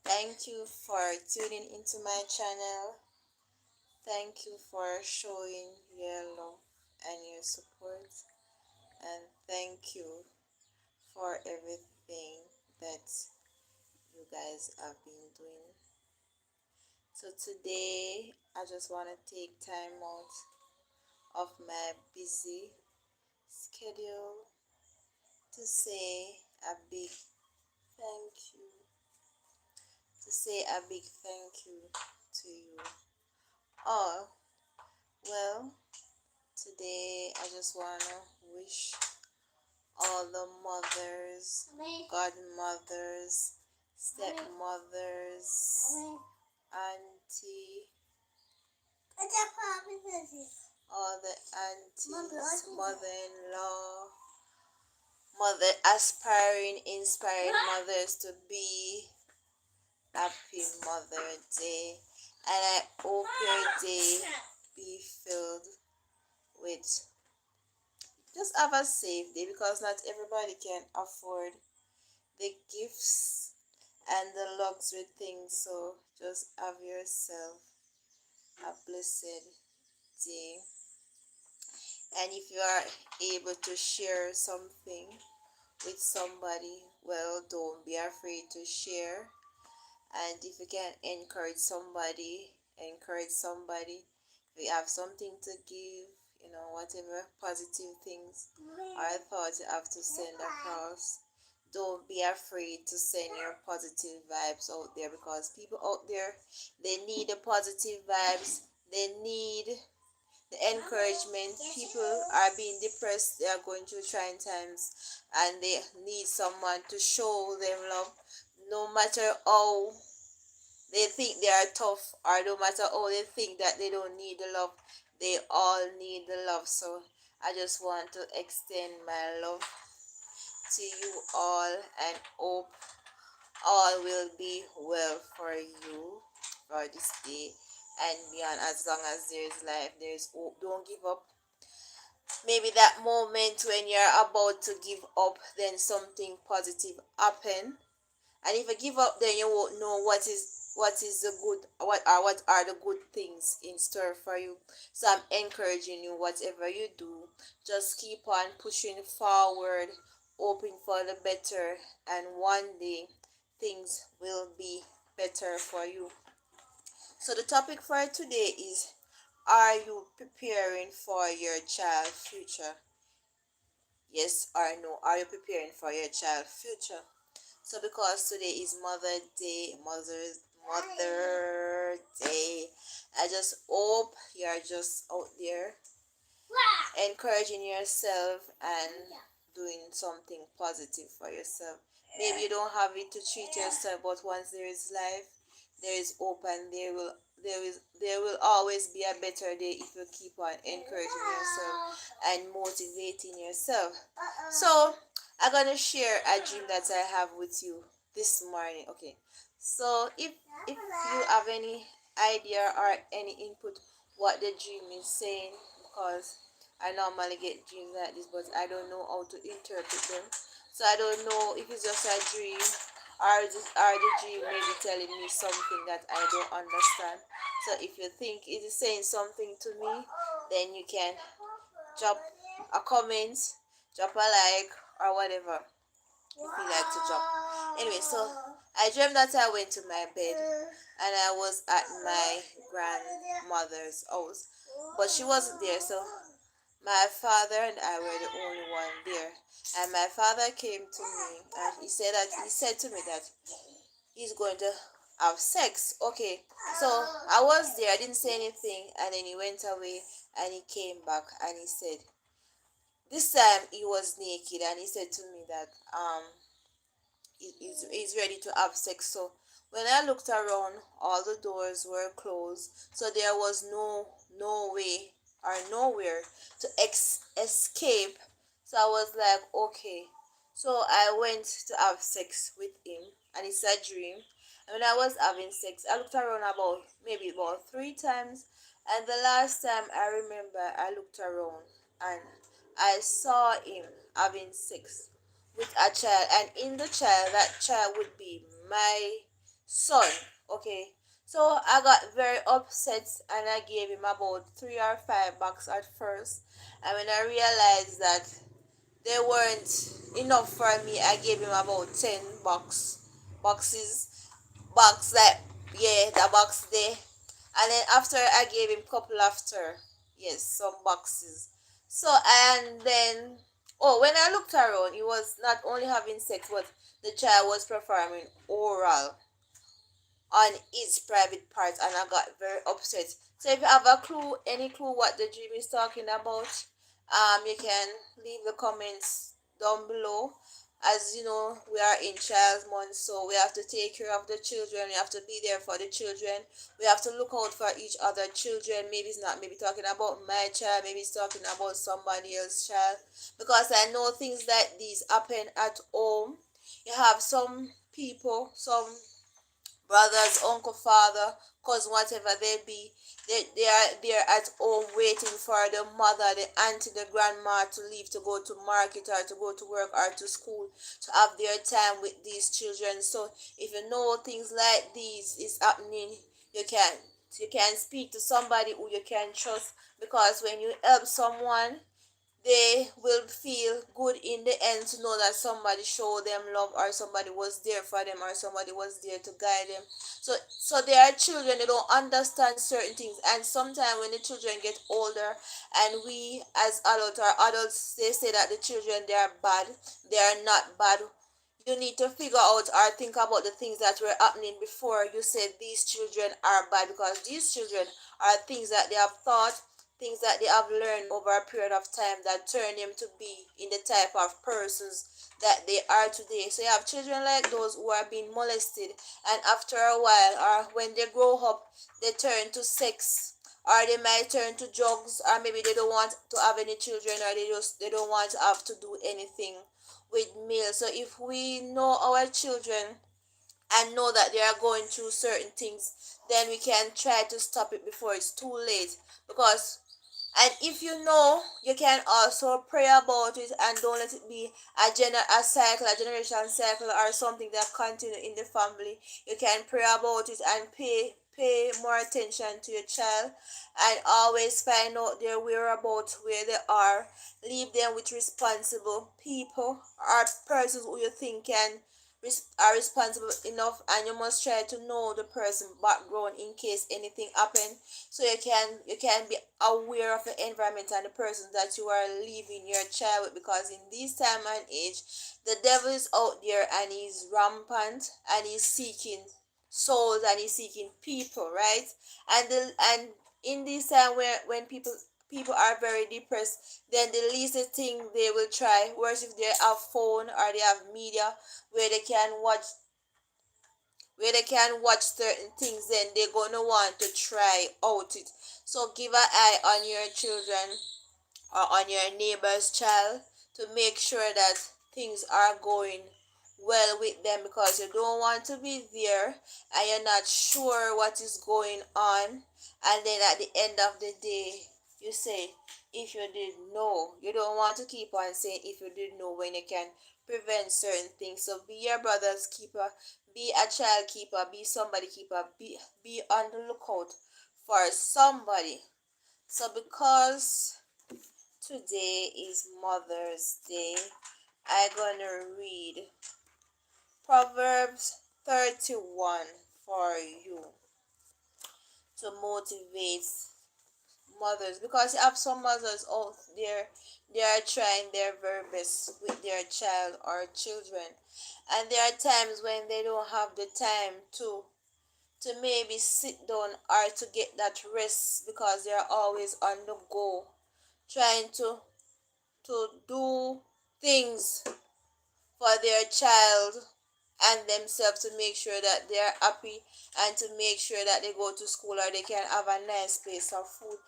Thank you for tuning into my channel. Thank you for showing your love and your support. And thank you for everything that you guys have been doing. So today, I just want to take time out of my busy schedule to say a big thank you. To say a big thank you to you all. Well, today I just wanna wish all the mothers, godmothers, stepmothers, auntie, all the aunties, mother-in-law, mother aspiring, inspiring mothers to be happy Mother Day, and I hope your day be filled with just have a safe day because not everybody can afford the gifts and the luxury things. So just have yourself a blessed day. And if you are able to share something with somebody, well, don't be afraid to share. And if you can encourage somebody, encourage somebody. If you have something to give, whatever positive things or thoughts you have to send across, don't be afraid to send your positive vibes out there because people out there, they need the positive vibes. They need the encouragement. People are being depressed, they are going through trying times, and they need someone to show them love. No matter how they think they are tough, or no matter how they think that they don't need the love, they all need the love. So I just want to extend my love to you all and hope all will be well for you for this day and beyond. As long as there is life, there is hope. Don't give up. Maybe that moment when you're about to give up, then something positive happen. And if you give up, then you won't know what is the good, what are the good things in store for you. So I'm encouraging you, whatever you do, just keep on pushing forward, hoping for the better, and one day things will be better for you. So the topic for today is, are you preparing for your child's future? Yes or no? Are you preparing for your child's future? So because today is Mother Day, I just hope you're just out there encouraging yourself and doing something positive for yourself. Maybe you don't have it to treat yourself, but once there is life, there is hope, and there will always be a better day if you keep on encouraging yourself and motivating yourself. So I'm gonna share a dream that I have with you this morning. Okay. So if you have any idea or any input what the dream is saying, because I normally get dreams like this, but I don't know how to interpret them. So I don't know if it's just a dream, or the dream maybe telling me something that I don't understand. So if you think it is saying something to me, then you can drop a comment, drop a like, or whatever if you like to drop. Anyway, so I dreamt that I went to my bed and I was at my grandmother's house, but she wasn't there. So my father and I were the only one there. And my father came to me and he said to me that he's going to have sex. Okay, so I was there, I didn't say anything, and then he went away and he came back and he said, this time he was naked, and he said to me that he's ready to have sex. So when I looked around, all the doors were closed, so there was no way or nowhere to escape. So I was like, okay. So I went to have sex with him, and it's a dream. And when I was having sex, I looked around about 3 times, and the last time I remember, I looked around and I saw him having sex with a child, and in the child, that child would be my son. Okay, so I got very upset and I gave him about 3 or 5 bucks at first. And when I realized that they weren't enough for me, I gave him about 10 boxes, box that, yeah, the box there. And then after I gave him couple after, yes, some boxes. So and then, oh, when I looked around, he was not only having sex, but the child was performing oral on its private parts, and I got very upset. So if you have a clue, any clue what the dream is talking about, you can leave the comments down below. As you know, we are in Child's Month, so we have to take care of the children. We have to be there for the children. We have to look out for each other children. Maybe it's not maybe talking about my child, maybe it's talking about somebody else's child. Because I know things like these happen at home. You have some people, some brothers, uncle, father, cousin, whatever they be, they are there at home waiting for the mother, the auntie, the grandma to leave to go to market or to go to work or to school to have their time with these children. So if you know things like these is happening, you can speak to somebody who you can trust, because when you help someone, they will feel good in the end to know that somebody showed them love, or somebody was there for them, or somebody was there to guide them. So there are children, they don't understand certain things, and sometimes when the children get older and we as adults or adults, they say that the children, they are bad. They are not bad. You need to figure out or think about the things that were happening before you said these children are bad, because these children are things that they have thought, things that they have learned over a period of time that turn them to be in the type of persons that they are today. So you have children like those who are being molested, and after a while, or when they grow up, they turn to sex, or they might turn to drugs, or maybe they don't want to have any children, or they don't want to have to do anything with males. So if we know our children and know that they are going through certain things, then we can try to stop it before it's too late. Because, and if you know, you can also pray about it and don't let it be a cycle, a generation cycle, or something that continue in the family. You can pray about it and pay more attention to your child, and always find out their whereabouts, where they are. Leave them with responsible people or persons who you think are responsible enough, and you must try to know the person background in case anything happen, so you can be aware of the environment and the person that you are leaving your child with. Because in this time and age, the devil is out there and he's rampant, and he's seeking souls, and he's seeking people, right? And in this time where when people are very depressed, then the least thing they will try, whereas if they have phone or they have media where they can watch certain things, then they're gonna want to try out it. So give an eye on your children or on your neighbor's child to make sure that things are going well with them, because you don't want to be there and you're not sure what is going on, and then at the end of the day you say, if you did know. You don't want to keep on saying if you did know when you can prevent certain things. So be your brother's keeper, be a child keeper, be somebody keeper, be on the lookout for somebody. So because today is Mother's Day, I'm gonna read Proverbs 31 for you to motivate mothers, because you have some mothers out there, they are trying their very best with their child or children, and there are times when they don't have the time to maybe sit down or to get that rest, because they are always on the go, trying to do things for their child and themselves, to make sure that they're happy, and to make sure that they go to school or they can have a nice place of food.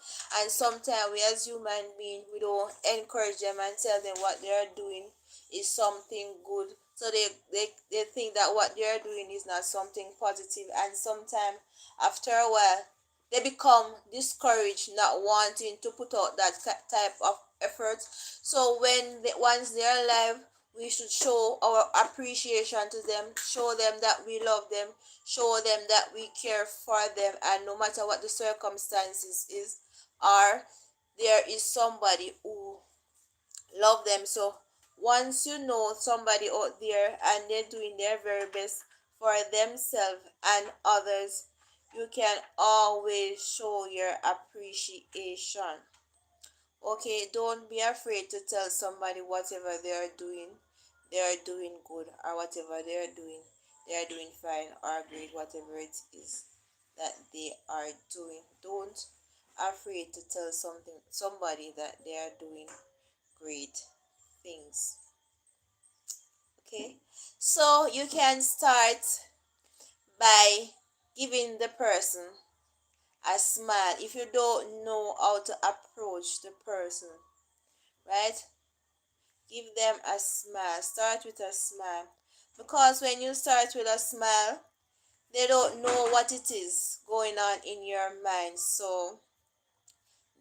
And sometimes we as human beings, we don't encourage them and tell them what they're doing is something good, so they think that what they're doing is not something positive, and sometimes after a while they become discouraged, not wanting to put out that type of effort. So once they're alive, We should show our appreciation to them, show them that we love them, show them that we care for them, and no matter what the circumstances is, or there is somebody who love them. So once you know somebody out there and they're doing their very best for themselves and others, you can always show your appreciation. Okay, don't be afraid to tell somebody whatever they are doing good, or whatever they are doing fine or great, whatever it is that they are doing. Don't afraid to tell somebody that they are doing great things. Okay, so you can start by giving the person a smile if you don't know how to approach the person, right? Give them a smile. Start with a smile. Because when you start with a smile, they don't know what it is going on in your mind. So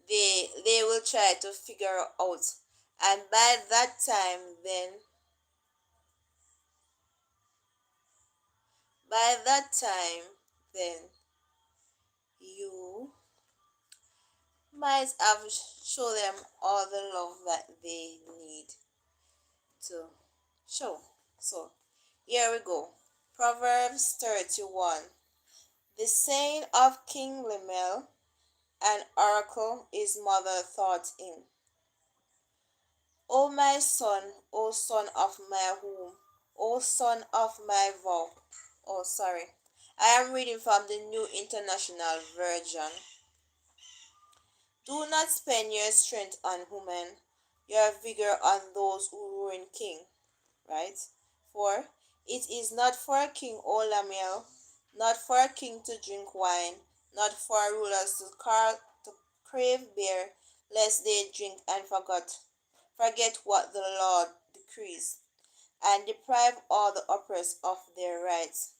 they will try to figure out. And by that time then you might have show them all the love that they need to show. So here we go. Proverbs 31. The saying of King Lemuel, an oracle his mother taught him. O my son, O son of my womb, O son of my vow. Oh, sorry. I am reading from the New International Version. Do not spend your strength on women, your vigor on those who ruin king. Right? For it is not for King Olamiel, not for a king to drink wine, not for rulers to crave beer, lest they drink and forget what the Lord decrees, and deprive all the oppressed of their rights.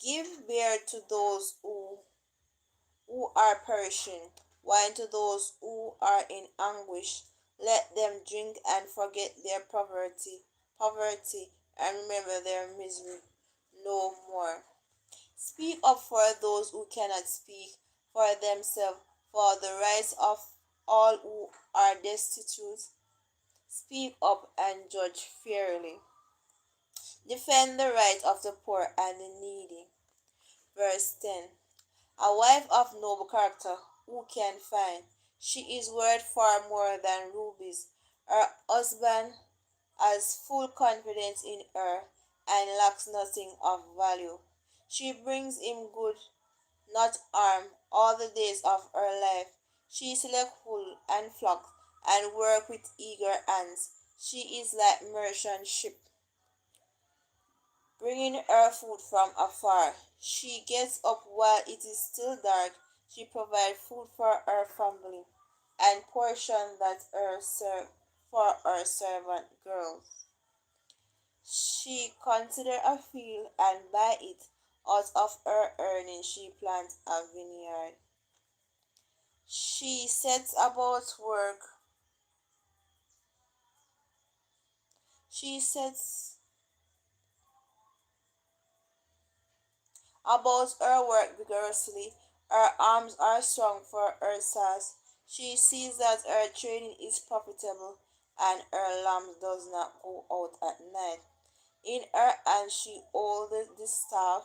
Give beer to those who are perishing, wine to those who are in anguish. Let them drink and forget their poverty, and remember their misery no more. Speak up for those who cannot speak for themselves, for the rights of all who are destitute. Speak up and judge fairly. Defend the right of the poor and the needy. Verse 10. A wife of noble character who can find? She is worth far more than rubies. Her husband has full confidence in her and lacks nothing of value. She brings him good, not harm, all the days of her life. She selects wool and flax and work with eager hands. She is like merchant ship, bringing her food from afar. She gets up while it is still dark. She provides food for her family and portion that for her servant girls. She consider a field and buy it. Out of her earnings she plants a vineyard. She sets about work. She sets about her work vigorously. Her arms are strong for her task. She sees that her trading is profitable, and her lamp does not go out at night. In her hand she holds the staff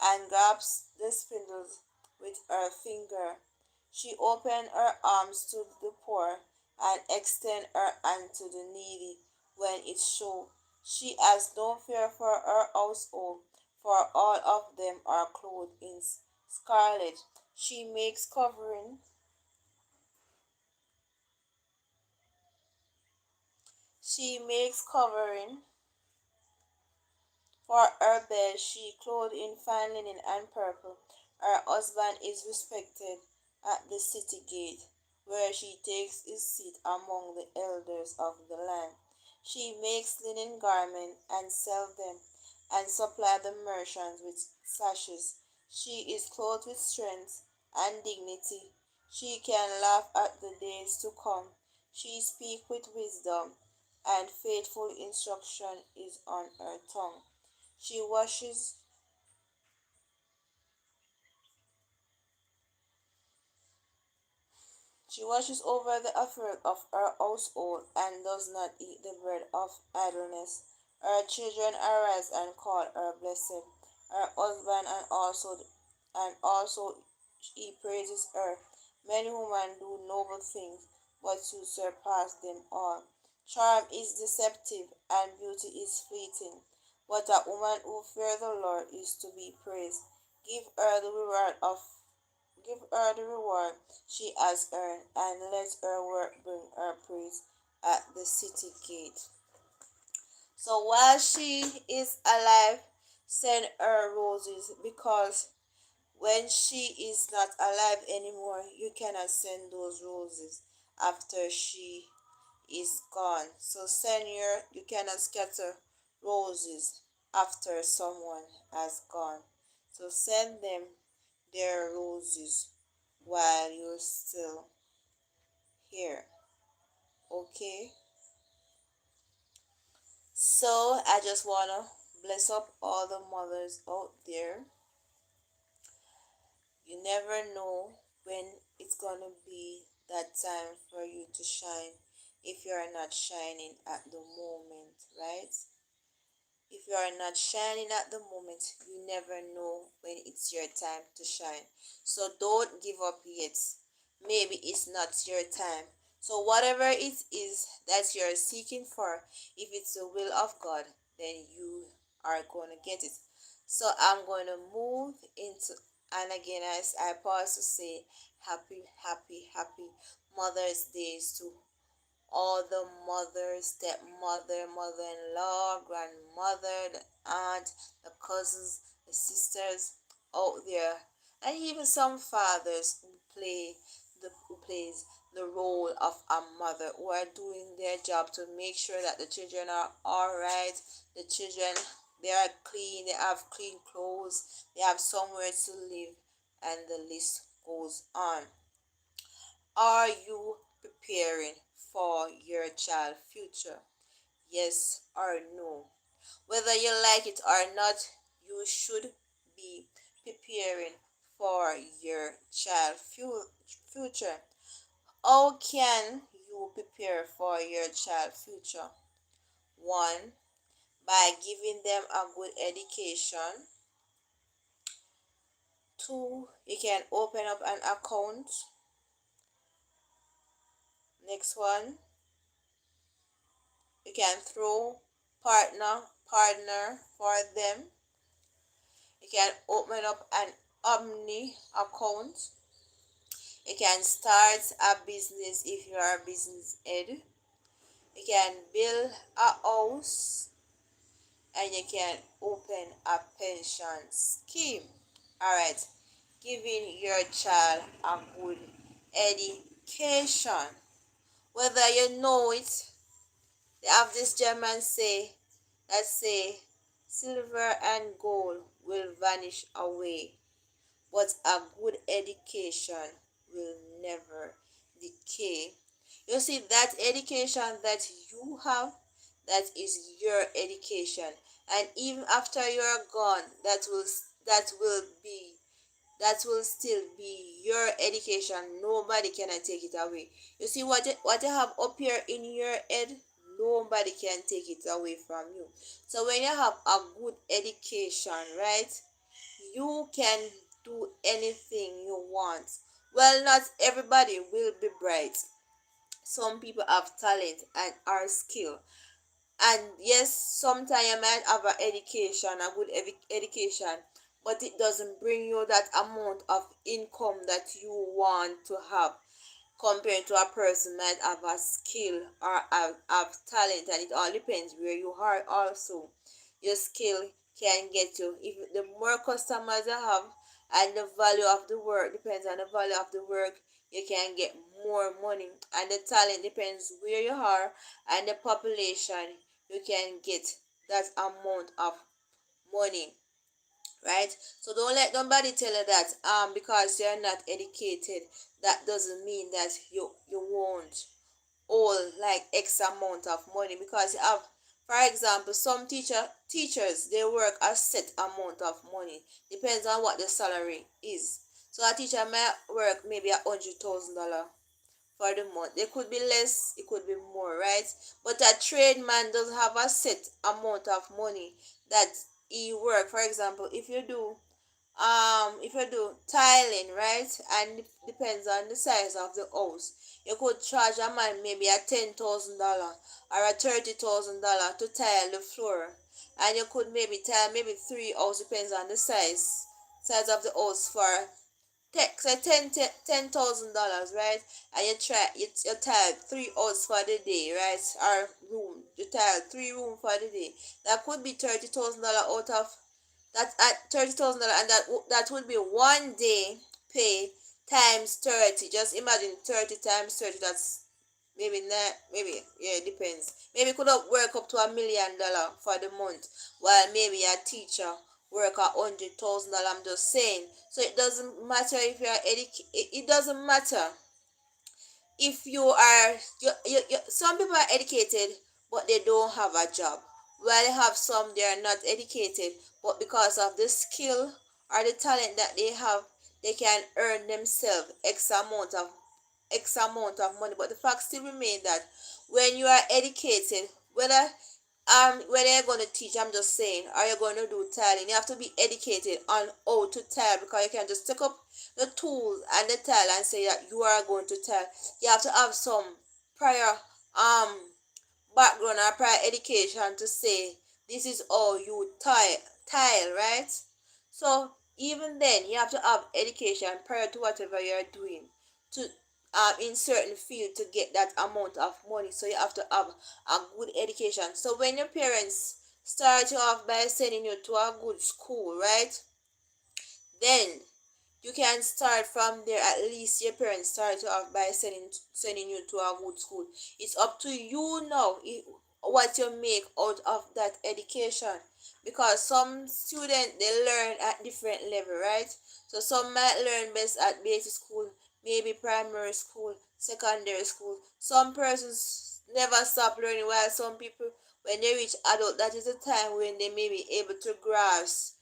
and grasps the spindles with her finger. She opens her arms to the poor and extends her hand to the needy when it shows. She has no fear for her household, for all of them are clothed in scarlet. She makes covering. She makes covering for her bed. She clothed in fine linen and purple. Her husband is respected at the city gate, where she takes his seat among the elders of the land. She makes linen garments and sells them, and supply the merchants with sashes. She is clothed with strength and dignity. She can laugh at the days to come. She speaks with wisdom and faithful instruction is on her tongue. She watches She watches over the affairs of her household and does not eat the bread of idleness. Her children arise and call her blessed. Her husband and also he praises her. Many women do noble things, but you surpass them all. Charm is deceptive and beauty is fleeting, but a woman who fears the Lord is to be praised. Give her the reward of Give her the reward she has earned, and let her work bring her praise at the city gate. So while she is alive, send her roses, because when she is not alive anymore, you cannot send those roses after she is gone. So you cannot scatter roses after someone has gone. So send them their roses while you're still here. Okay? So I just wanna bless up all the mothers out there. You never know when it's gonna be that time for you to shine if you're not shining at the moment, right? If you are not shining at the moment, you never know when it's your time to shine. So don't give up yet. Maybe it's not your time. So whatever it is that you're seeking for, if it's the will of God, then you are going to get it. So I'm going to move into, and again, as I pause to say happy, happy, happy Mother's Days to all the mothers, stepmother, mother-in-law, grandmother, the aunt, the cousins, the sisters out there, and even some fathers who plays the role of a mother, who are doing their job to make sure that the children are all right. The children, they are clean, they have clean clothes, they have somewhere to live, and the list goes on. Are you preparing for your child's future? Yes or no? Whether you like it or not, you should be preparing for your child's future. How can you prepare for your child's future? One, by giving them a good education. Two, you can open up an account. Next one, you can throw partner for them. You can open up an omni account. You can start a business if you are a business head. You can build a house, and you can open a pension scheme. Alright, giving your child a good education. Whether you know it, they have this German say silver and gold will vanish away, but a good education will never decay. You see, that education that you have, that is your education, and even after you're gone, that will still be your education. Nobody can take it away. You see, what you have up here in your head, nobody can take it away from you. So when you have a good education, right, you can do anything you want. Well, not everybody will be bright. Some people have talent and are skilled, and yes, sometimes you might have an education, a good education, but it doesn't bring you that amount of income that you want to have, compared to a person might have a skill or have talent. And it all depends where you are also. Your skill can get you, if the more customers you have, and the value of the work depends on the value of the work, you can get more money. And the talent depends where you are and the population, you can get that amount of money, right? So don't let nobody tell you that because you're not educated, that doesn't mean that you won't. owe like X amount of money, because you have, for example, some teachers, they work a set amount of money, depends on what the salary is. So a teacher might work maybe $100,000 for the month. It could be less, it could be more, right? But a trade man does have a set amount of money that he work. For example, if you do tiling, right, and it depends on the size of the house, you could charge a man maybe a $10,000 or a $30,000 to tile the floor, and you could maybe tile maybe three house, depends on the size of the house, for say $10,000, right? And you tile three house for the day, right? Or room, you tile three room for the day. That could be $30,000 out of that, at $30,000, and that would be one day pay times 30. Just imagine 30 times 30. That's maybe not, maybe, yeah, it depends. Maybe could have work up to $1 million for the month, while maybe a teacher work $100,000. I'm just saying. So it doesn't matter if you are it doesn't matter if you are, some people are educated but they don't have a job, while you have some, they are not educated, but because of the skill or the talent that they have, they can earn themselves x amount of money. But the fact still remains that when you are educated, whether you're going to teach, I'm just saying, or you're going to do tiling, you have to be educated on how to tile, because you can't just take up the tools and the tile and say that you are going to tile. You have to have some prior um background or prior education to say this is how you tile, right? So even then, you have to have education prior to whatever you're doing to in certain field to get that amount of money. So you have to have a good education. So when your parents start you off by sending you to a good school, right? Then you can start from there. At least your parents start you off by sending you to a good school. It's up to you now, what you make out of that education, because some students, they learn at different level, right? So some might learn best at basic school, maybe primary school, secondary school. Some persons never stop learning, while some people, when they reach adult, that is the time when they may be able to grasp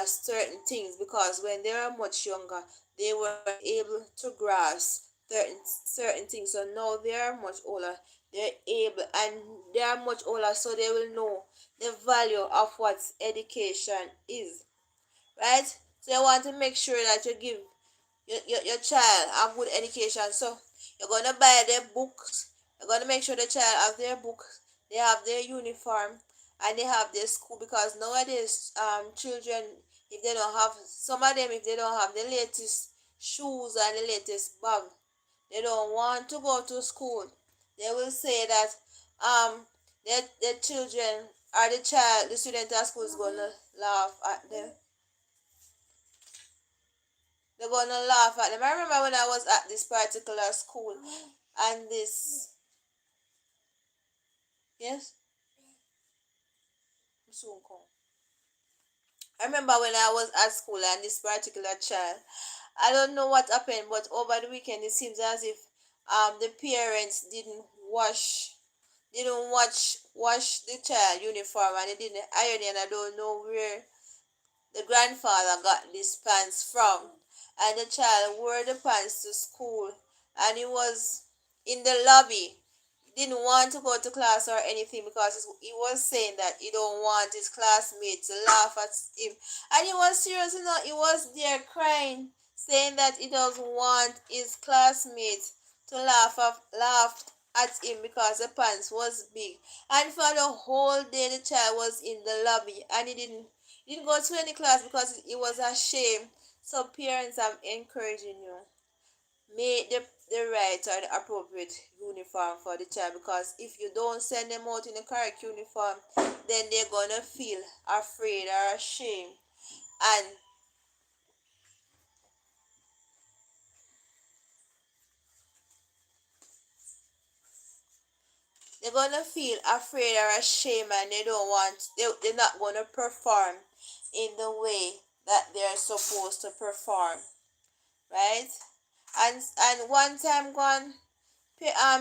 certain things, because when they were much younger, they were able to grasp certain things. So now they are much older, they're able, and they are much older, so they will know the value of what education is, right? So you want to make sure that you give your child a good education. So you're gonna buy their books, you're gonna make sure the child have their books, they have their uniform, and they have their school, because nowadays children, if they don't have, some of them, if they don't have the latest shoes and the latest bag, they don't want to go to school. They will say that their children, or the student at school is gonna laugh at them. They're gonna laugh at them. I remember when I was at this particular school, and this, yes, soon come. I remember when I was at school and this particular child, I don't know what happened, but over the weekend it seems as if the parents didn't wash the child uniform, and they didn't iron it, and I don't know where the grandfather got these pants from, and the child wore the pants to school, and he was in the lobby. He didn't want to go to class or anything, because he was saying that he don't want his classmates to laugh at him. And he was serious, he was there crying, saying that he doesn't want his classmates to laugh at him because the pants was big. And for the whole day the child was in the lobby, and he didn't go to any class because he was ashamed. So parents, I'm encouraging you, make the right or the appropriate uniform for the child, because if you don't send them out in the correct uniform, then they're gonna feel afraid or ashamed, and they're gonna feel afraid or ashamed, and they're not gonna perform in the way that they're supposed to perform, right? And one time gone,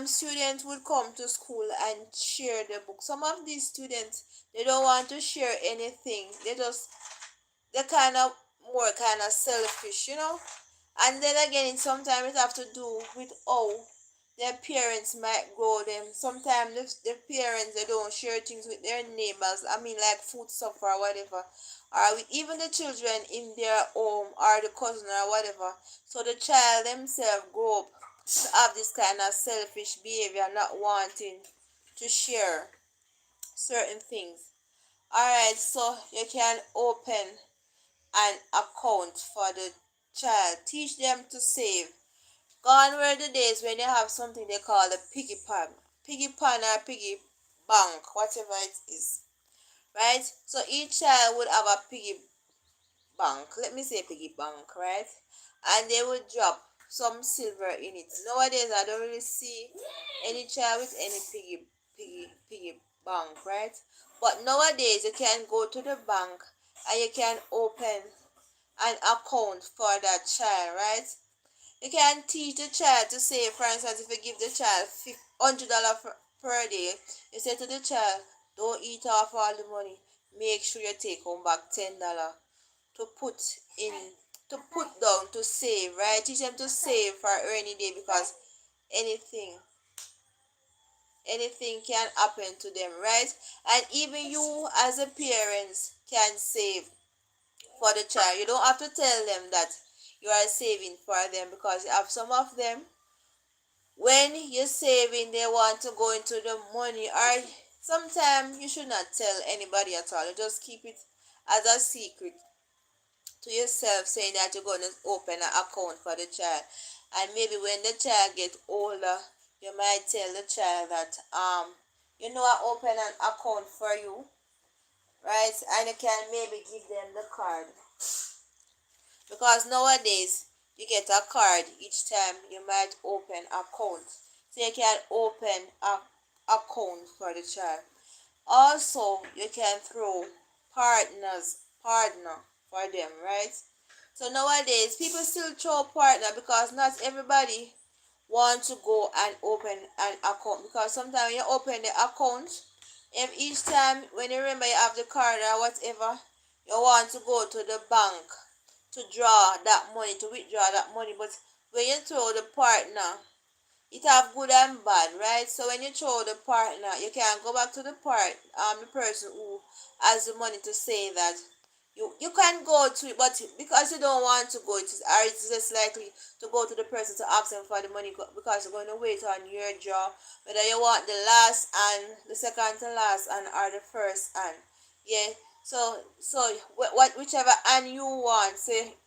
students would come to school and share the book. Some of these students, they don't want to share anything. They're kind of more kind of selfish, And then again, sometimes it have to do with how their parents might grow them. Sometimes the parents, they don't share things with their neighbors. I mean, like food stuff or whatever, or with even the children in their home or the cousin or whatever. So the child themselves grow up to have this kind of selfish behavior, not wanting to share certain things. Alright, so you can open an account for the child. Teach them to save. Gone were the days when you have something they call a piggy pan. Piggy pan or piggy bank, whatever it is. Right? So each child would have a piggy bank. Let me say piggy bank, right? And they would drop some silver in it. Nowadays I don't really see any child with any piggy bank, right? But nowadays you can go to the bank and you can open an account for that child, right? You can teach the child to save. For instance, if you give the child $100 per day, you say to the child, don't eat off all the money. Make sure you take home back $10 to put in, to put down to save, right? Teach them to save for a rainy day, because anything anything can happen to them, right? And even you as a parent can save for the child. You don't have to tell them that you are saving for them, because you have some of them, when you're saving, they want to go into the money, or sometimes you should not tell anybody at all. You just keep it as a secret to yourself, saying that you're going to open an account for the child. And maybe when the child get older, you might tell the child that I open an account for you, right? And you can maybe give them the card, because nowadays you get a card each time you might open account, so you can open a account for the child. Also, you can throw partner for them, right? So nowadays people still throw partner, because not everybody want to go and open an account, because sometimes when you open the account, if each time when you remember you have the card or whatever, you want to go to the bank to draw that money, to withdraw that money. But when you throw the partner, it have good and bad, right? So when you throw the partner, you can go back to the person who has the money, to say that you can go to it, but because you don't want to go, it's just likely to go to the person to ask them for the money, because you're going to wait on your draw, whether you want the last and the second to last and or the first and, yeah. So whichever and you want, say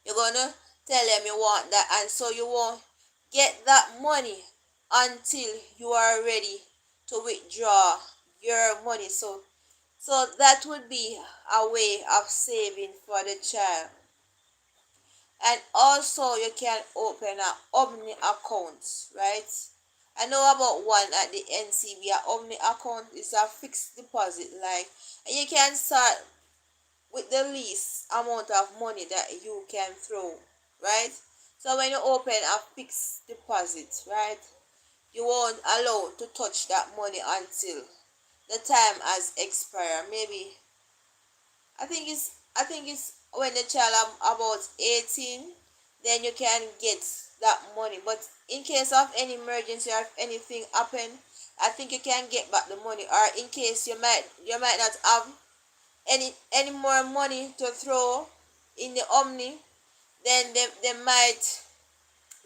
you're gonna tell them you want that, and so you won't get that money until you are ready to withdraw your money. So that would be a way of saving for the child. And also you can open an Omni account, right? I know about one at the NCB. A Omni account is a fixed deposit, like, and you can start with the least amount of money that you can throw, right? So when you open a fixed deposit, right, you won't allow to touch that money until the time has expired. Maybe I think it's when the child about 18, then you can get that money. But in case of any emergency or if anything happen, I think you can get back the money. Or in case you might not have any more money to throw in the Omni, then they might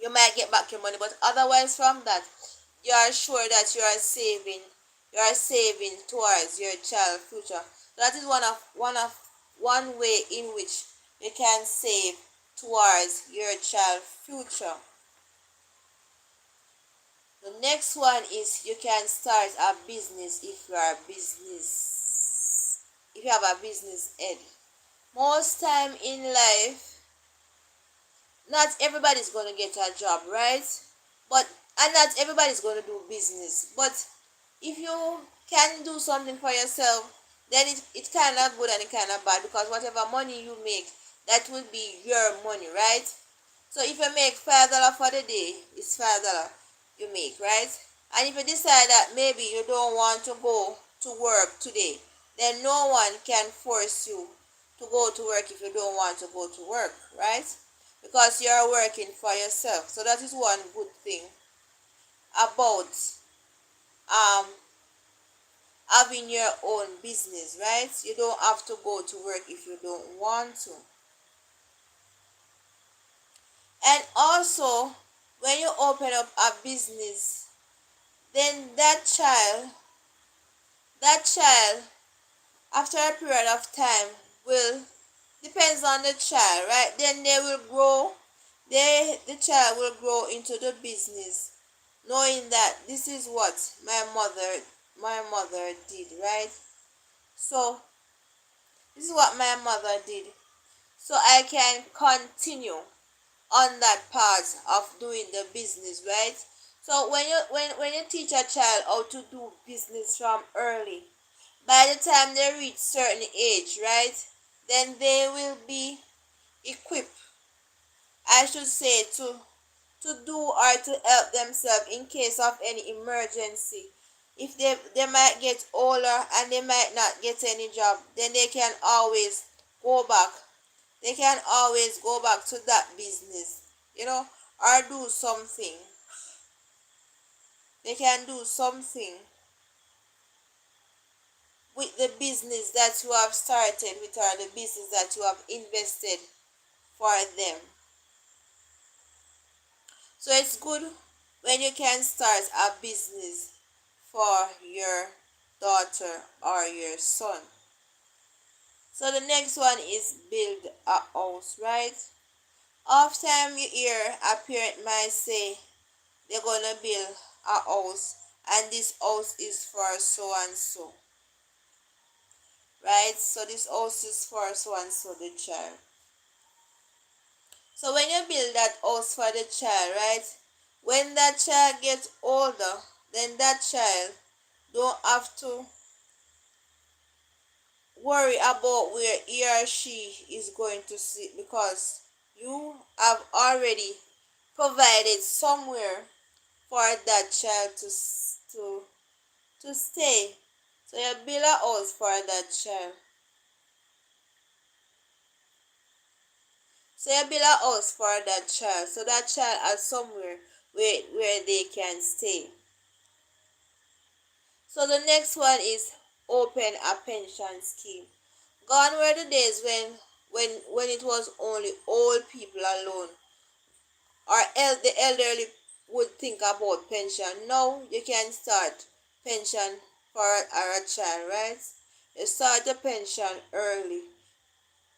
you might get back your money. But otherwise from that, you are sure that you are saving towards your child future. That is one way in which you can save towards your child future. The next one is you can start a business if you have a business head. Most time in life, not everybody's gonna get a job, right? But and not everybody's gonna do business. But if you can do something for yourself, then it's kind of good and it kind of bad, because whatever money you make, that will be your money, right? So if you make $5 for the day, it's $5. you make, right? And if you decide that maybe you don't want to go to work today, then no one can force you to go to work if you don't want to go to work, right? Because you're working for yourself. So that is one good thing about um having your own business, right? You don't have to go to work if you don't want to. And also, when you open up a business, then that child after a period of time will, depends on the child, right? Then they will grow, the child will grow into the business, knowing that this is what my mother did, right? So this is what my mother did, so I can continue on that path of doing the business, right? So when you teach a child how to do business from early, by the time they reach certain age, right, then they will be equipped, I should say, to do or to help themselves in case of any emergency. If they might get older and they might not get any job, then they can always go back to that business, or do something. They can do something with the business that you have started with, or the business that you have invested for them. So it's good when you can start a business for your daughter or your son. So the next one is build a house, right? Often you hear a parent might say they're gonna build a house, and this house is for so and so, right? So this house is for so and so, the child. So when you build that house for the child, right? When that child gets older, then that child don't have to worry about where he or she is going to sleep, because you have already provided somewhere for that child to stay. So you build a house for that child. So you build a house for that child, so that child has somewhere where they can stay. So the next one is open a pension scheme. Gone were the days when it was only old people alone, or the elderly would think about pension. Now you can start pension for a child, right? You start the pension early.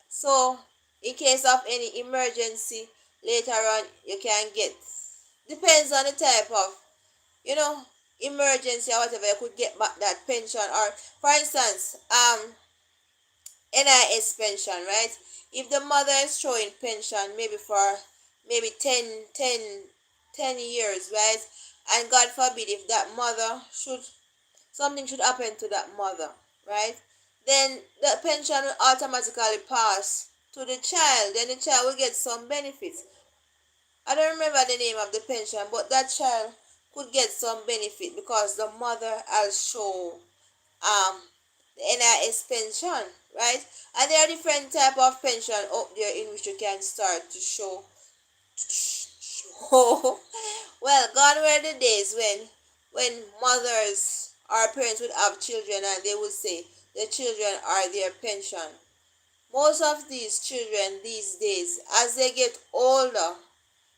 So in case of any emergency later on, you can get, depends on the type of, you know, emergency or whatever, you could get back that pension. Or for instance, NIS pension, right? If the mother is showing pension maybe for maybe 10 years, right? And God forbid if that mother should, something should happen to that mother, right? Then the pension will automatically pass to the child. Then the child will get some benefits. I don't remember the name of the pension, but that child could get some benefit because the mother has shown the NIS pension, right? And there are different type of pension up there in which you can start to show. Well, gone were the days when mothers or parents would have children and they would say the children are their pension. Most of these children these days, as they get older,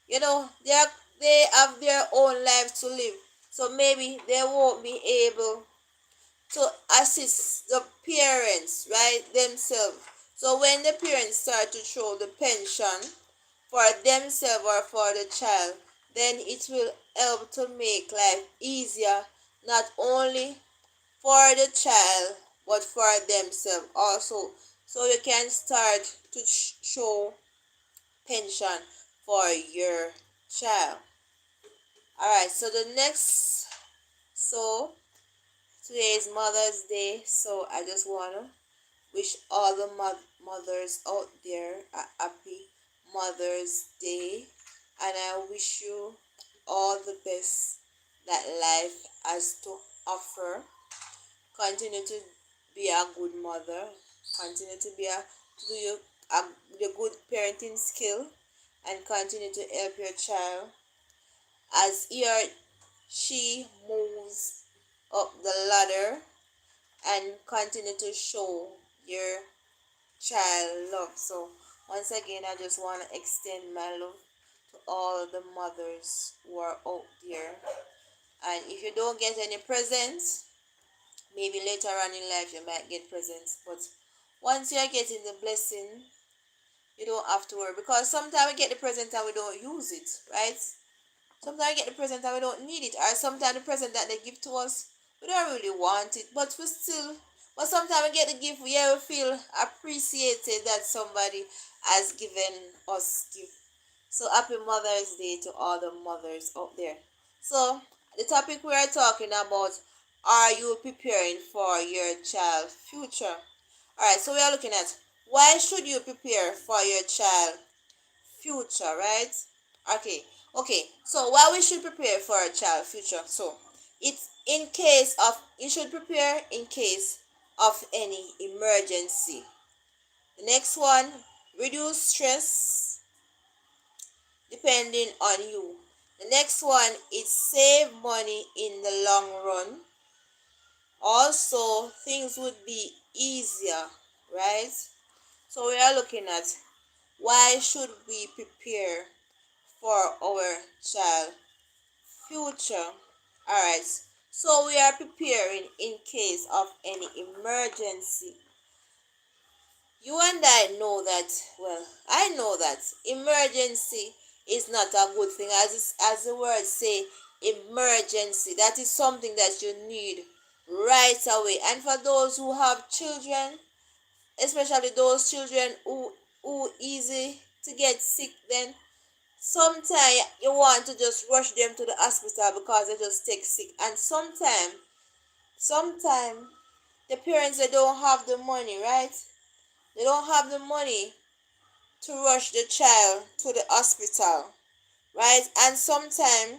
they have their own life to live. So maybe they won't be able to assist the parents, right, themselves. So when the parents start to throw the pension for themselves or for the child, then it will help to make life easier, not only for the child but for themselves also. So you can start to show pension for your child. All right, so today is Mother's Day, so I just wanna wish all the mothers out there a happy Mother's Day, and I wish you all the best that life has to offer. Continue to be a good mother. Continue to be to do your good parenting skill, and continue to help your child as he or she moves up the ladder, and continue to show your child love. So once again, I just want to extend my love to all the mothers who are out there. And if you don't get any presents, maybe later on in life you might get presents. But once you're getting the blessing, you don't have to worry, because sometimes we get the present and we don't use it, right? Sometimes we get the present and we don't need it, or sometimes the present that they give to us, we don't really want it, but we still. But sometimes we get the gift, yeah, we feel appreciated that somebody has given us gift. So happy Mother's Day to all the mothers out there. So the topic we are talking about: are you preparing for your child's future? Alright, so we are looking at why should you prepare for your child future, right? Okay, okay. So why we should prepare for a child future? So it's in case of, you should prepare in case of any emergency. The next one, reduce stress depending on you. The next one is save money in the long run. Also, things would be easier, right? So we are looking at why should we prepare for our child future. Alright, so we are preparing in case of any emergency. You and I know that, well, I know that emergency is not a good thing. As the words say, emergency, that is something that you need right away. And for those who have children, especially those children who easy to get sick, then sometimes you want to just rush them to the hospital because they just take sick. And sometimes the parents, they don't have the money, right? They don't have the money to rush the child to the hospital, right? And sometimes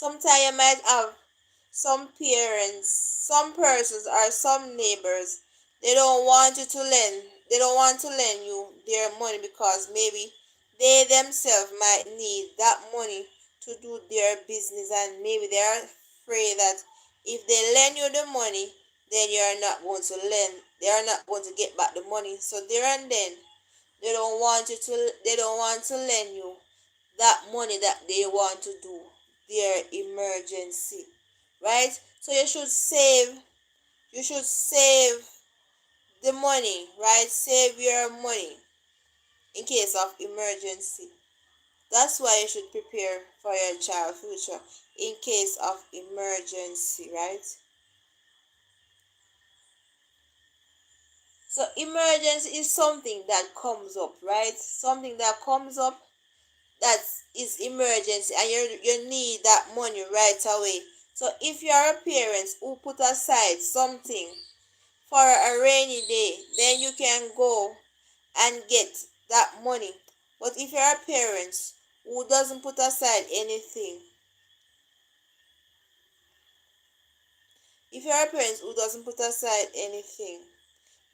you might have some parents, some persons, or some neighbors, they don't want you to lend, they don't want to lend you their money because maybe they themselves might need that money to do their business, and maybe they're afraid that if they lend you the money, then you're not going to lend, they are not going to get back the money. So there and then they don't want to lend you that money that they want to do their emergency, right? So you should save the money, right? Save your money in case of emergency. That's why you should prepare for your child future in case of emergency, right? So emergency is something that comes up, right? Something that comes up that is emergency, and you need that money right away. So if you are a parent who put aside something for a rainy day, then you can go and get that money. But if you're a parent who doesn't put aside anything, if you're a parent who doesn't put aside anything,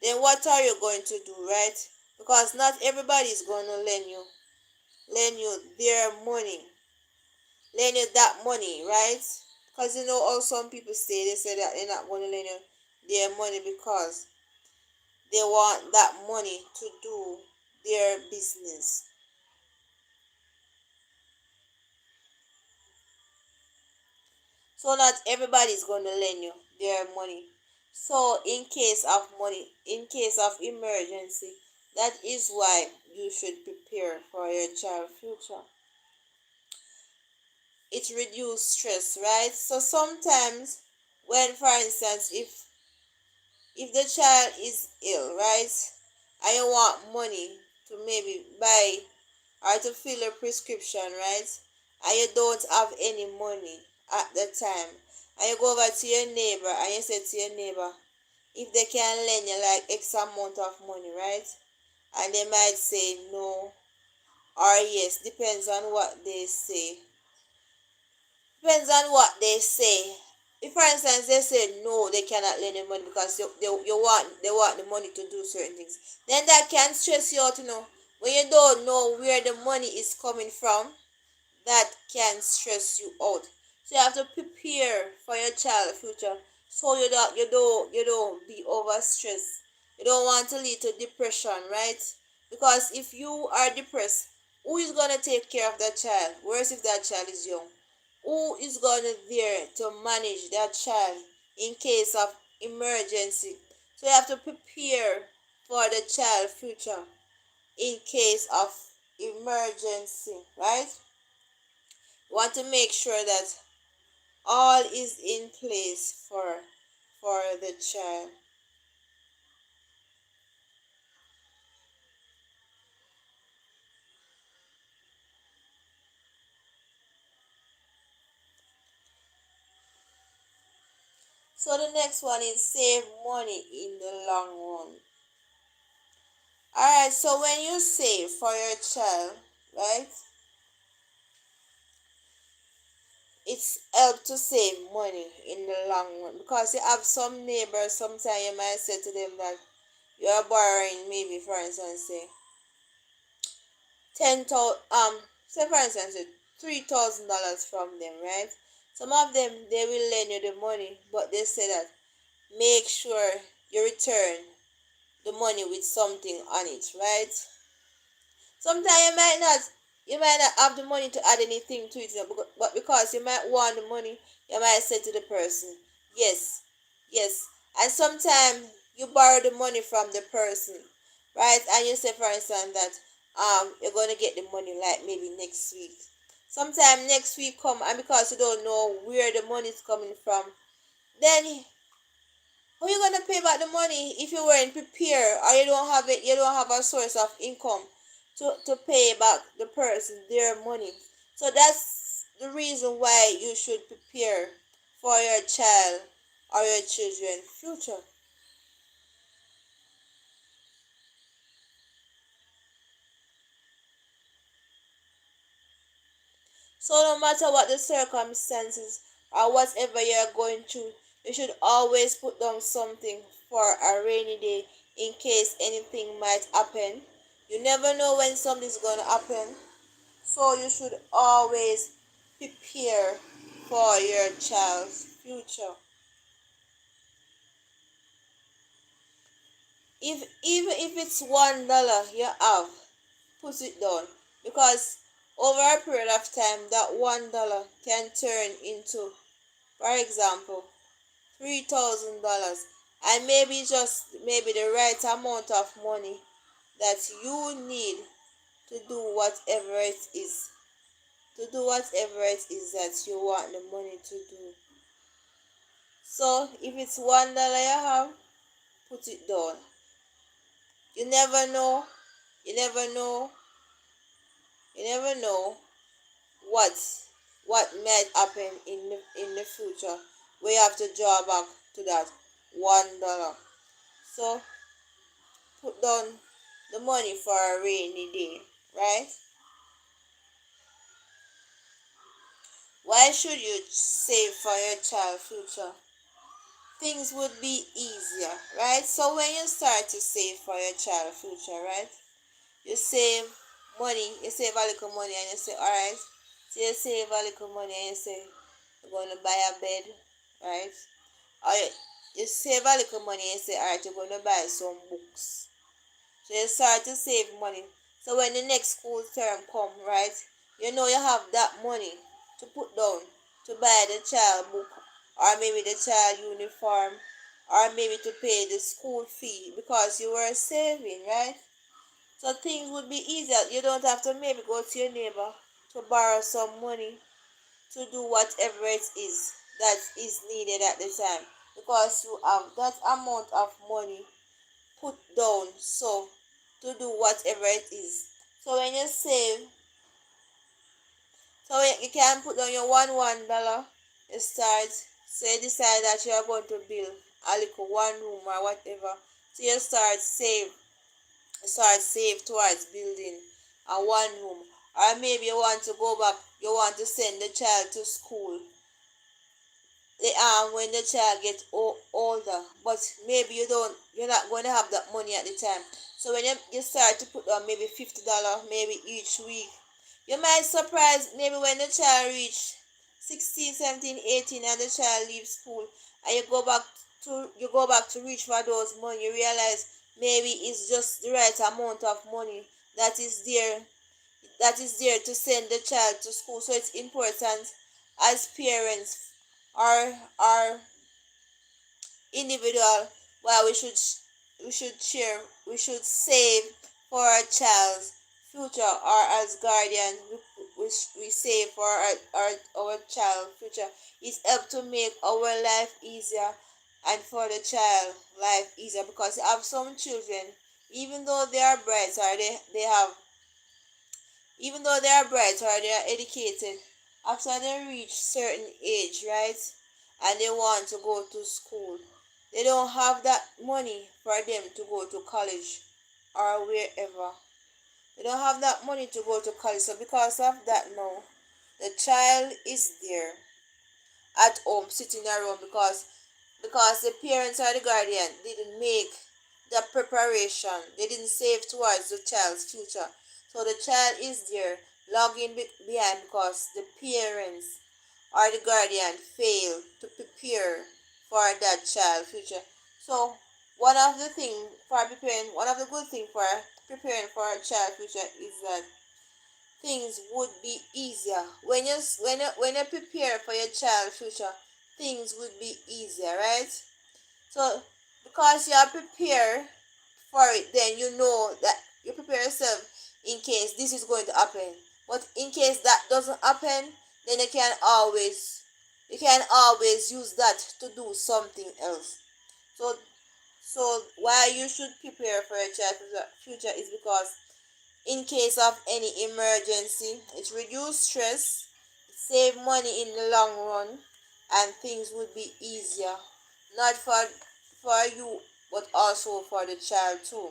then what are you going to do, right? Because not everybody is going to lend you their money, lend you that money, right? Because you know, all some people say, they say that they're not going to lend you their money because they want that money to do their business. So not everybody is going to lend you their money. So in case of money, in case of emergency, that is why you should prepare for your child future. It reduces stress, right? So sometimes when, for instance, if the child is ill, right, and you want money to maybe buy or to fill a prescription, right, and you don't have any money at the time, and you go over to your neighbor and you say to your neighbor if they can lend you like X amount of money, right? And they might say no or yes, depends on what they say. Depends on what they say. If for instance they say no, they cannot lend you money because they want the money to do certain things, then that can stress you out, when you don't know where the money is coming from. That can stress you out. So you have to prepare for your child future, so you don't be overstressed. You don't want to lead to depression, right? Because if you are depressed, who is gonna take care of that child? Worse if that child is young. Who is gonna there to manage that child in case of emergency? So you have to prepare for the child future in case of emergency, right? Want to make sure that all is in place for the child. So the next one is save money in the long run. Alright, so when you save for your child, right, it's help to save money in the long run, because you have some neighbors, sometimes you might say to them that you are borrowing, maybe for instance say 10,000, say for instance $3,000 from them, right? Some of them they will lend you the money, but they say that make sure you return the money with something on it, right? Sometimes you might not have the money to add anything to it, but because you might want the money, you might say to the person, yes, yes. And sometimes you borrow the money from the person, right? And you say, for instance, that you're gonna get the money like maybe next week. Sometime next week come, and because you don't know where the money is coming from, then how you gonna pay back the money if you weren't prepared, or you don't have it? You don't have a source of income to pay back the person their money. So that's the reason why you should prepare for your child or your children's future. So no matter what the circumstances or whatever you're going through, you should always put down something for a rainy day in case anything might happen. You never know when something's gonna happen. So you should always prepare for your child's future. If even if it's $1 you have, put it down, because over a period of time that $1 can turn into, for example, $3,000, and maybe just maybe the right amount of money that you need to do whatever it is, that you want the money to do. So if it's $1 you have, put it down. You never know, you never know, you never know what what might happen in the future. We have to draw back to that $1. So put down the money for a rainy day, right? Why should you save for your child future? Things would be easier, right? So when you start to save for your child future, right? You save money, you save a little money, and you say, all right. So you save a little money and you say, you're going to buy a bed, right? Or you save a little money and you say, all right, you're going to buy some books. So you start to save money. So when the next school term come, right, you know you have that money to put down to buy the child book, or maybe the child uniform, or maybe to pay the school fee because you were saving, right? So things would be easier. You don't have to maybe go to your neighbor to borrow some money to do whatever it is that is needed at the time, because you have that amount of money put down, so to do whatever it is. So when you save, so you can put down your $1, you start, so you decide that you are going to build a little one room or whatever. So you start save towards building a one room, or maybe you want to go back you want to send the child to school, when the child gets older, but maybe you're not going to have that money at the time. So when you start to put down maybe $50 maybe each week, you might surprise maybe when the child reach 16, 17, 18, and the child leaves school, and you go back to reach for those money. You realize maybe it's just the right amount of money that is there to send the child to school. So it's important as parents or individual, why we should save for our child's future, or as guardian we save for our child's future. It's help to make our life easier and for the child life easier, because you have some children, even though they are bright, or they have even though they are bright or they are educated, after they reach certain age, right, and they want to go to school, they don't have that money for them to go to college or wherever. They don't have that money to go to college. So because of that now, the child is there at home sitting around, because the parents or the guardian didn't make the preparation. They didn't save towards the child's future. So the child is there logging behind because the parents or the guardian failed to prepare for that child's future. So one of the good things for preparing for a child's future is that things would be easier. When you prepare for your child's future, things would be easier, right? So because you are prepared for it, then you know that you prepare yourself in case this is going to happen. But in case that doesn't happen, then you can always use that to do something else. So why you should prepare for your child's future is because in case of any emergency, it reduces stress, it save money in the long run, and things would be easier, not for you, but also for the child too.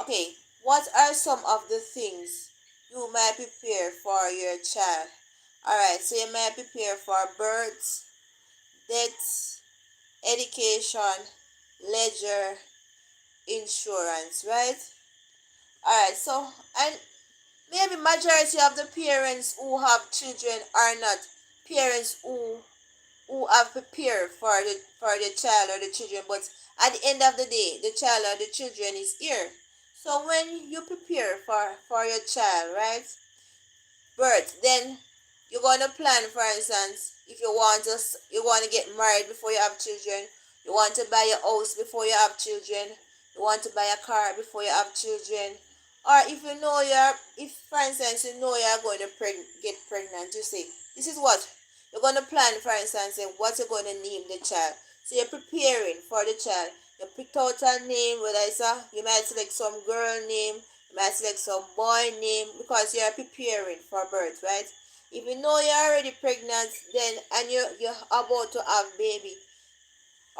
Okay, what are some of the things you might prepare for your child? Alright, so you might prepare for birth, death, education, leisure, insurance, right? Alright, so and maybe majority of the parents who have children are not parents who have prepared for the child or the children, but at the end of the day, the child or the children is here. So when you prepare for your child, right, birth, then you're gonna plan, for instance, if you want to get married before you have children, you want to buy a house before you have children, you want to buy a car before you have children, or if for instance you know you're going to get pregnant, you say this is what you're going to plan, for instance, and what you're going to name the child. So you're preparing for the child. You picked out a name, whether you might select some girl name, you might select some boy name, because you're preparing for birth, right? If you know you're already pregnant, then and you're about to have baby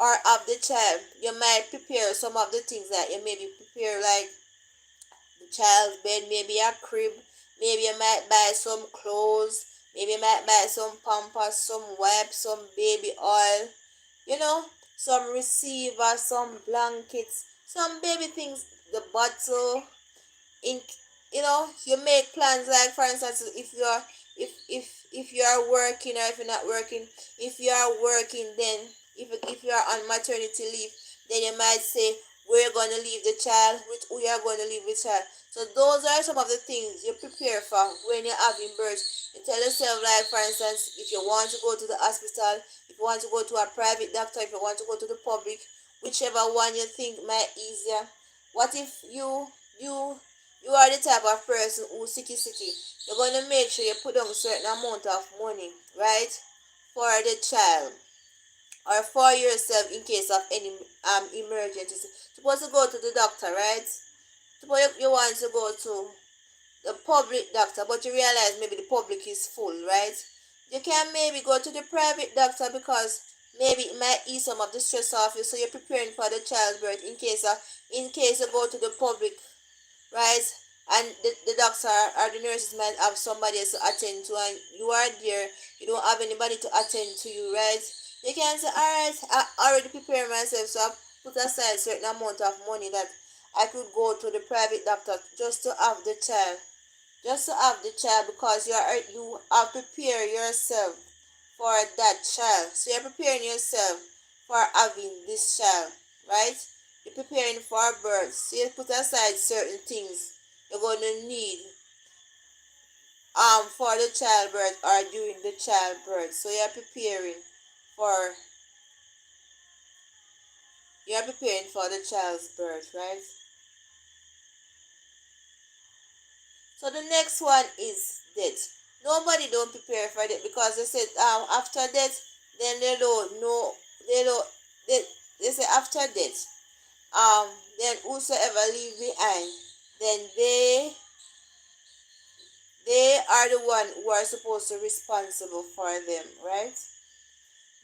or have the child, you might prepare some of the things that you maybe prepare, like the child's bed, maybe a crib, maybe you might buy some clothes, maybe you might buy some pampers, some wipes, some baby oil, you know, some receiver, some blankets, some baby things, the bottle, in you make plans, like for instance, if you are working, or if you're not working. If you are working, then if you are on maternity leave, then you might say where you're going to leave the child, with who you are going to leave the child. So those are some of the things you prepare for when you're having birth. You tell yourself, like for instance, if you want to go to the hospital, if you want to go to a private doctor, if you want to go to the public, whichever one you think might easier. What if you are the type of person who sicky. You're going to make sure you put down a certain amount of money, right, for the child or for yourself in case of any emergencies. Supposed to go to the doctor, right? Suppose you want to go to the public doctor, but you realize maybe the public is full, right? You can maybe go to the private doctor, because maybe it might ease some of the stress off you. So you're preparing for the childbirth in case you go to the public, right? and the doctor or the nurses might have somebody else to attend to, and you are there, you don't have anybody to attend to you, right? You can say, alright, I already prepared myself, so I put aside a certain amount of money that I could go to the private doctor just to have the child. Just to have the child, because you are prepared yourself for that child. So you're preparing yourself for having this child, right? You're preparing for birth. So you put aside certain things you're gonna need for the childbirth or during the childbirth. So for you're preparing for the child's birth, right? So the next one is death. Nobody don't prepare for death, because they said after death, then they don't know, they don't they say after death, then whosoever leave behind, then they are the one who are supposed to be responsible for them, right?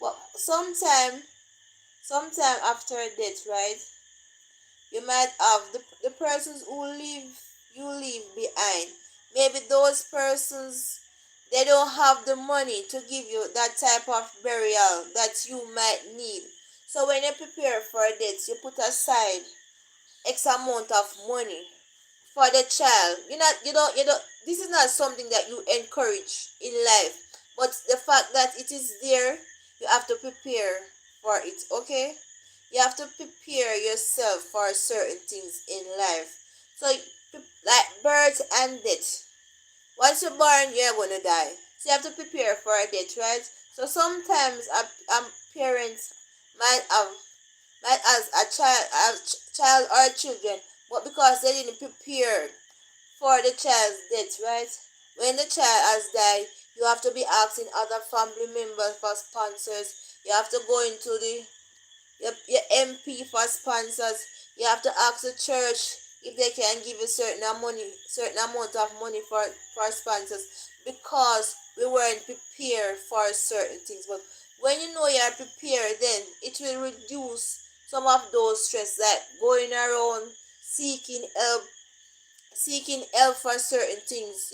But sometime after death, right, you might have the persons who leave behind. Maybe those persons, they don't have the money to give you that type of burial that you might need. So when you prepare for death, you put aside X amount of money for the child. You don't this is not something that you encourage in life, but the fact that it is there, you have to prepare for it, okay? You have to prepare yourself for certain things in life. So like birth and death, once you're born, you're gonna die, so you have to prepare for death, right? So sometimes a parent might have might as a child or children, but because they didn't prepare for the child's death, right? When the child has died, you have to be asking other family members for sponsors. You have to go into your MP for sponsors. You have to ask the church if they can give you certain amount of money for sponsors, because we weren't prepared for certain things. But when you know you are prepared, then it will reduce some of those stress, like going around seeking help for certain things,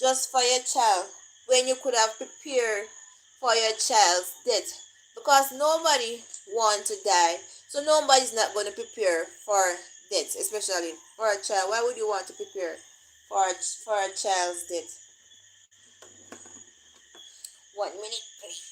just for your child, when you could have prepared for your child's death. Because nobody wants to die, so nobody's not going to prepare for death, especially for a child. Why would you want to prepare for a child's death? 1 minute, please.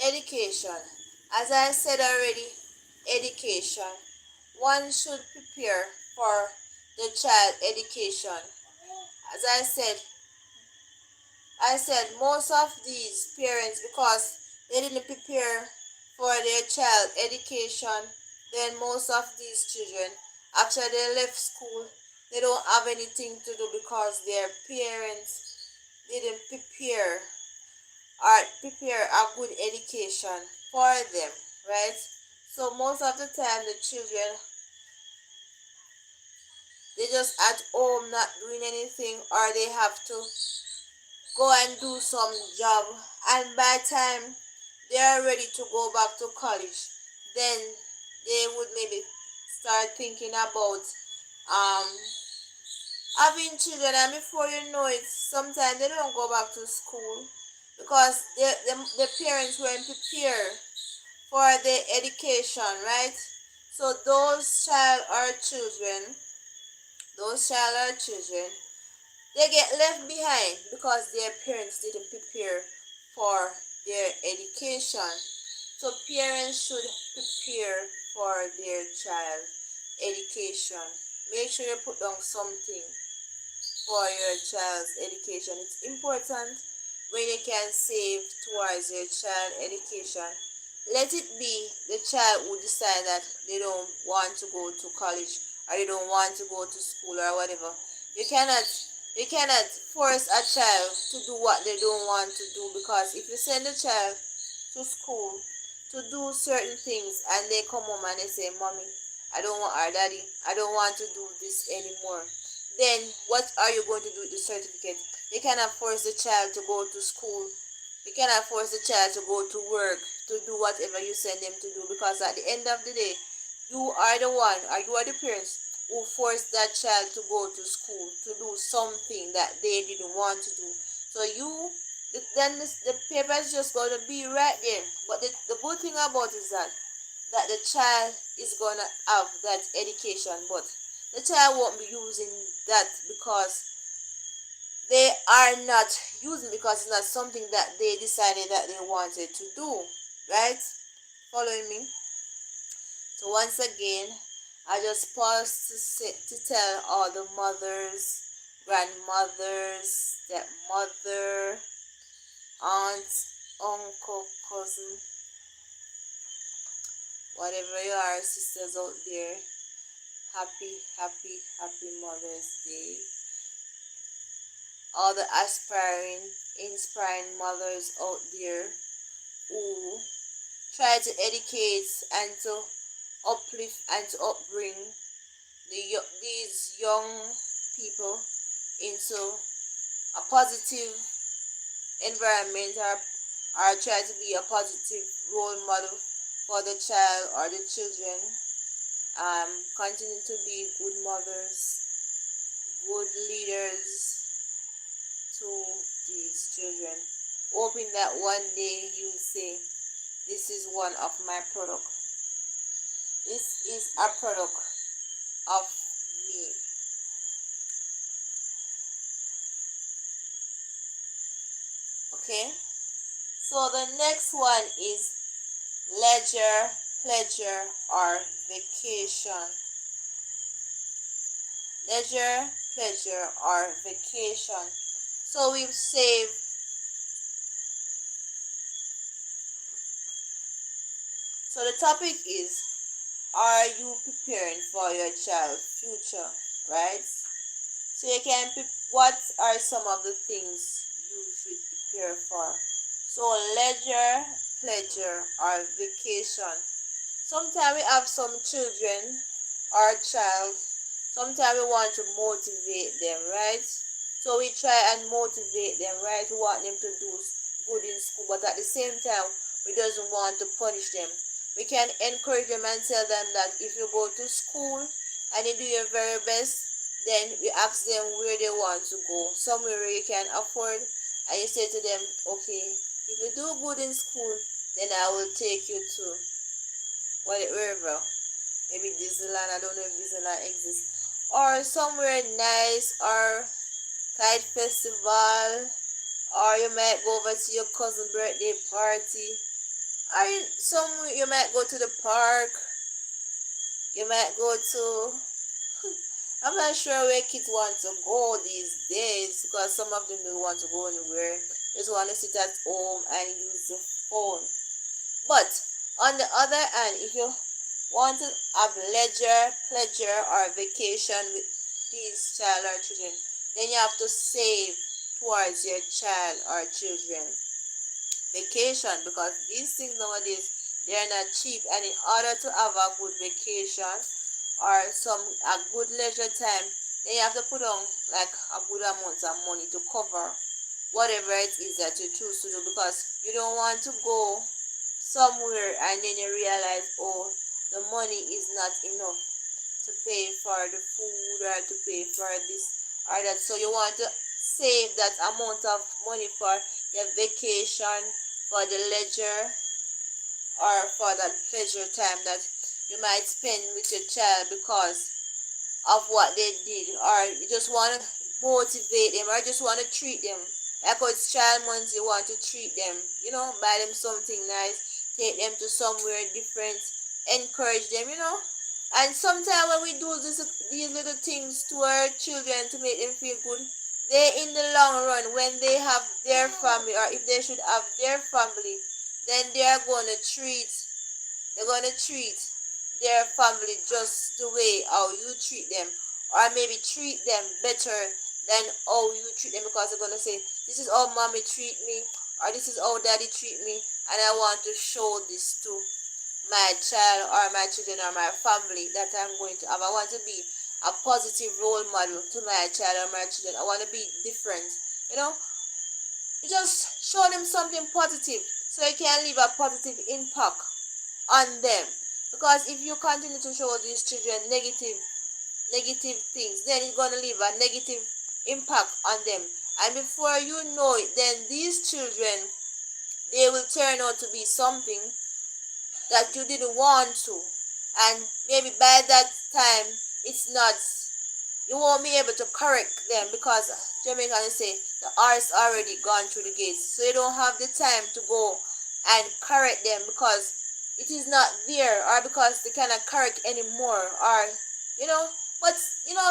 Education. As I said already, education. One should prepare for the child education. As I said, most of these parents, because they didn't prepare for their child education, then most of these children, after they left school, they don't have anything to do, because their parents didn't prepare a good education for them, right? So most of the time, the children, they just at home not doing anything, or they have to go and do some job, and by the time they are ready to go back to college, then they would maybe start thinking about um having children, and before you know it, sometimes they don't go back to school, because the parents weren't prepared for their education, right? So those child or children, they get left behind, because their parents didn't prepare for their education. So parents should prepare for their child education. Make sure you put down something for your child's education. It's important when you can save towards your child education, let it be the child who decide that they don't want to go to college, or they don't want to go to school, or whatever. You cannot force a child to do what they don't want to do, because if you send a child to school to do certain things and they come home and they say, "Mommy, I don't want, or Daddy, I don't want to do this anymore," then what are you going to do with the certificate? You cannot force the child to go to school. You cannot force the child to go to work, to do whatever you send them to do, because at the end of the day, you are the one, or you are the parents who forced that child to go to school to do something that they didn't want to do. So then the paper is just going to be right there. But the good thing about it is that the child is going to have that education, but the child won't be using that because they are not using, because it's not something that they decided that they wanted to do, right? Following me? So once again, I just pause to tell all the mothers, grandmothers, stepmother, aunts, uncle, cousin, whatever you are, sisters out there, happy, happy, happy Mother's Day. All the aspiring, inspiring mothers out there who try to educate and to uplift and to upbring these young people into a positive environment, or try to be a positive role model for the child or the children. Continue to be good mothers, good leaders to these children, hoping that one day you'll say, "This is one of my product. This is a product of me." Okay? So the next one is leisure, pleasure, or vacation. Leisure, pleasure, or vacation. So we've saved. So the topic is, are you preparing for your child's future, right? So you can what are some of the things you should prepare for? So leisure, pleasure, or vacation. Sometimes we have some children or child. Sometimes we want to motivate them, right? So we try and motivate them, right? We want them to do good in school, but at the same time, we doesn't want to punish them. We can encourage them and tell them that if you go to school and you do your very best, then we ask them where they want to go, somewhere where you can afford, and you say to them, "Okay, if you do good in school, then I will take you to wherever, maybe Disneyland. I don't know if Disneyland exists, or somewhere nice, or kite festival, or you might go over to your cousin's birthday party, or somewhere you might go to the park. You might go to, I'm not sure where kids want to go these days, because some of them don't want to go anywhere. They just want to sit at home and use the phone. But on the other hand, if you want to have leisure, pleasure, or vacation with these child or children, then you have to save towards your child or children vacation, because these things nowadays, they are not cheap, and in order to have a good vacation or a good leisure time, then you have to put on like a good amount of money to cover whatever it is that you choose to do, because you don't want to go somewhere and then you realize, oh, the money is not enough to pay for the food or to pay for this or that. So you want to save that amount of money for your vacation, for the leisure, or for that pleasure time that you might spend with your child because of what they did, or you just want to motivate them, or just want to treat them. Like how it's child month, you want to treat them, buy them something nice, take them to somewhere different, encourage them, And sometimes when we do these little things to our children to make them feel good, they in the long run, when they have their family, or if they should have their family, then they're going to treat their family just the way how you treat them, or maybe treat them better than how you treat them, because they're going to say, this is how mommy treat me, or this is how daddy treat me, and I want to show this to my child or my children or my family that I'm going to have. I want to be a positive role model to my child or my children. I want to be different. You know, you just show them something positive so you can leave a positive impact on them. Because if you continue to show these children negative things, then it's gonna leave a negative impact on them. And before you know it, then these children, they will turn out to be something that you didn't want to. And maybe by that time, it's not, you won't be able to correct them, because Jamaicans say the horse already gone through the gates. So you don't have the time to go and correct them, because it is not there, or because they cannot correct anymore, or you know. But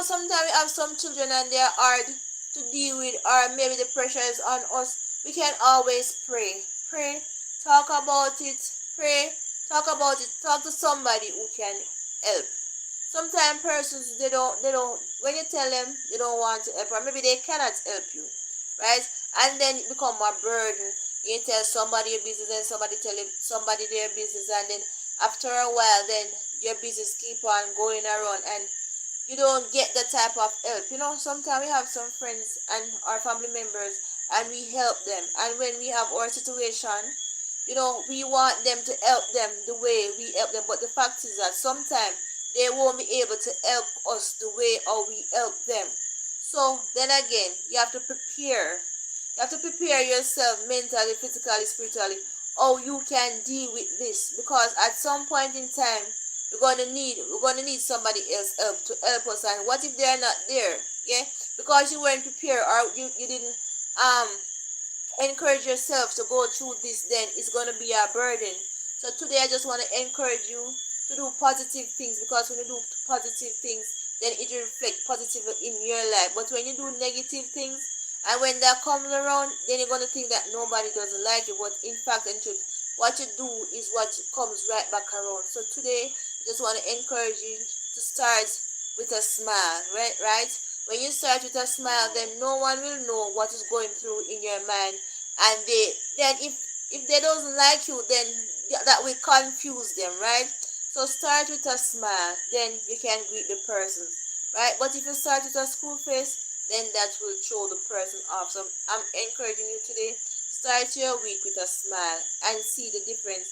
sometimes we have some children and they are hard to deal with, or maybe the pressure is on us. We can always pray, talk about it, pray, talk about it, talk to somebody who can help. Sometimes persons, they don't when you tell them they don't want to help, or maybe they cannot help you, right? And then it become a burden. You tell somebody your business, and somebody tell somebody their business, and then after a while, then your business keep on going around, and you don't get the type of help. Sometimes we have some friends and our family members, and we help them, and when we have our situation, we want them to help them the way we help them. But the fact is that sometimes they won't be able to help us the way how we help them. So then again, you have to prepare. You have to prepare yourself mentally, physically, spiritually, how you can deal with this, because at some point in time, we're gonna need somebody else help to help us. And what if they're not there? Yeah, because you weren't prepared, or you didn't um encourage yourself to go through this, then it's going to be a burden. So today I just want to encourage you to do positive things, because when you do positive things, then it will reflect positively in your life. But when you do negative things, and when that comes around, then you're going to think that nobody doesn't like you. But in fact and truth, what you do is what comes right back around. So today I just want to encourage you to start with a smile, right? When you start with a smile, then no one will know what is going through in your mind, and if they don't like you, then that will confuse them, right? So start with a smile, then you can greet the person, right? But if you start with a school face, then that will throw the person off. So I'm encouraging you today, start your week with a smile and see the difference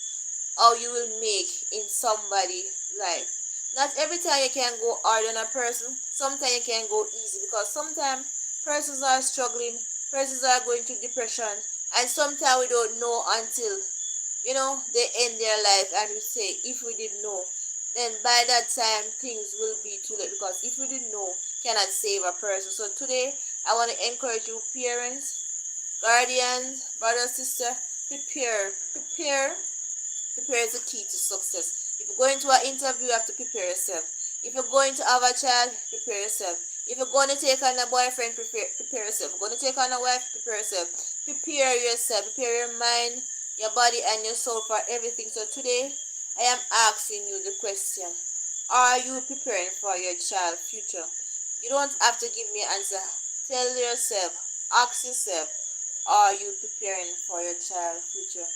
how you will make in somebody's life. Not every time you can go hard on a person. Sometimes you can go easy, because sometimes persons are struggling, persons are going through depression, and sometimes we don't know until they end their life, and we say, if we didn't know, then by that time things will be too late, because if we didn't know, cannot save a person. So today I want to encourage you, parents, guardians, brother, sister, prepare. Prepare is the key to success. If you're going to an interview, you have to prepare yourself. If you're going to have a child, prepare yourself. If you're going to take on a boyfriend, prepare yourself. If you're going to take on a wife, prepare yourself. Prepare yourself. Prepare your mind, your body, and your soul for everything. So today, I am asking you the question: are you preparing for your child's future? You don't have to give me an answer. Tell yourself, ask yourself, are you preparing for your child's future?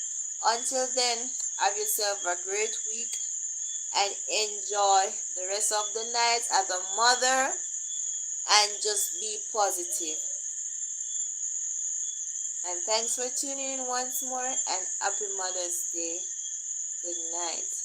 Until then, have yourself a great week and enjoy the rest of the night as a mother, and just be positive. And thanks for tuning in once more, and happy Mother's Day. Good night.